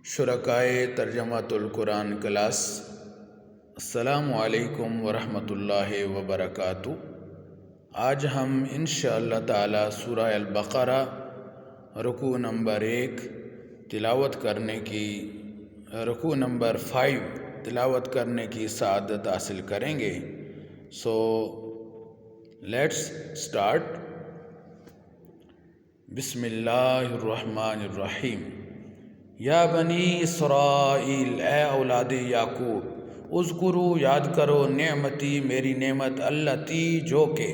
شرکائے ترجمۃ القرآن کلاس، السلام علیکم ورحمۃ اللہ وبرکاتہ۔ آج ہم انشاءاللہ تعالی سورہ البقرہ رکوع نمبر 1 تلاوت کرنے کی رکوع نمبر 5 تلاوت کرنے کی سعادت حاصل کریں گے۔ So let's start. بسم اللہ الرحمن الرحیم۔ یا بنی اسرائیل، اے اولاد یعقوب، اذکروا یاد کرو نعمتی میری نعمت، التی جو کہ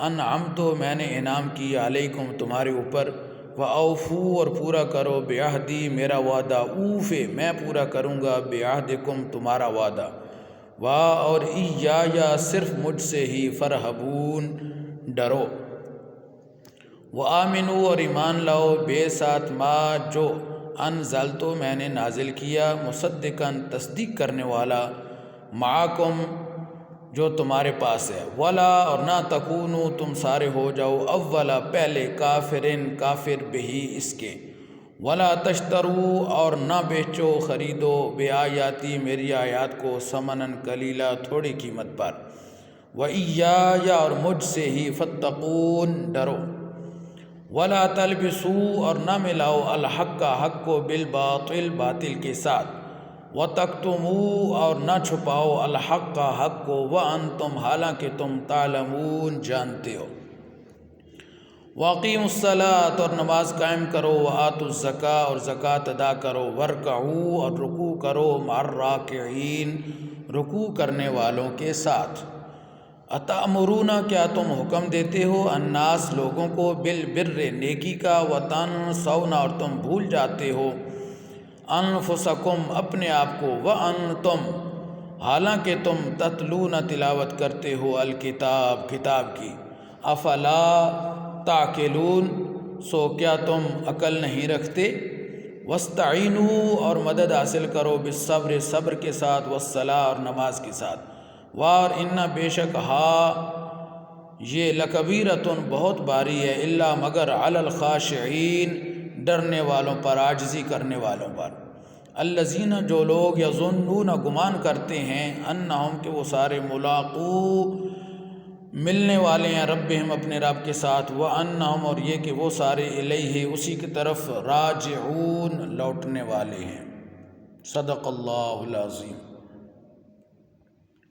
انعمت میں نے انعام کی علیکم تمہارے اوپر، واوفوا اور پورا کرو بعہدی میرا وعدہ، اوفے میں پورا کروں گا بعہدکم تمہارا وعدہ، اور ایایا صرف مجھ سے ہی فرحبون ڈرو، وآمنوا اور ایمان لاؤ بے ساتھ ما جو انزلتو میں نے نازل کیا، مصدقاً تصدیق کرنے والا، معاکم جو تمہارے پاس ہے، ولا اور نہ تکونوا تم سارے ہو جاؤ، اولا پہلے، کافرن کافر بہی اس کے، ولا تشتروا اور نہ بیچو خریدو بآیاتی میری آیات کو، ثمناً قلیلا تھوڑی قیمت پر، وإیایا اور مجھ سے ہی فاتقون ڈرو، ولا تلبسوا اور نہ ملاؤ الحق حق کو بالباطل باطل کے ساتھ، وتکتموا اور نہ چھپاؤ الحق حق کو، وانتم حالانکہ تم تعلمون جانتے ہو، واقیموا الصلاۃ اور نماز قائم کرو، وآتوا الزکاۃ اور زکوٰۃ ادا کرو، وارکعوا اور رکوع کرو، مع الراکعین رکوع کرنے والوں کے ساتھ، اتأمرون کیا تم حکم دیتے ہو، الناس لوگوں کو، بالبر نیکی کا، وتنسون اور تم بھول جاتے ہو، انفسکم اپنے آپ کو، وانتم حالانکہ تم تتلون تلاوت کرتے ہو، الکتاب کتاب کی، افلا تعقلون سو کیا تم عقل نہیں رکھتے، واستعینوا اور مدد حاصل کرو، بالصبر صبر کے ساتھ، والصلاۃ اور نماز کے ساتھ، وار ان بے شک یہ لکبیرتن بہت بھاری ہے، الا مگر علی الخاشعین ڈرنے والوں پر، عاجزی کرنے والوں پر، الذین جو لوگ یظنون گمان کرتے ہیں، انہم کہ وہ سارے ملاقو ملنے والے ہیں، ربہم اپنے رب کے ساتھ، وانہم اور یہ کہ وہ سارے الیہ اسی کی طرف راجعون لوٹنے والے ہیں۔ صدق اللہ العظیم۔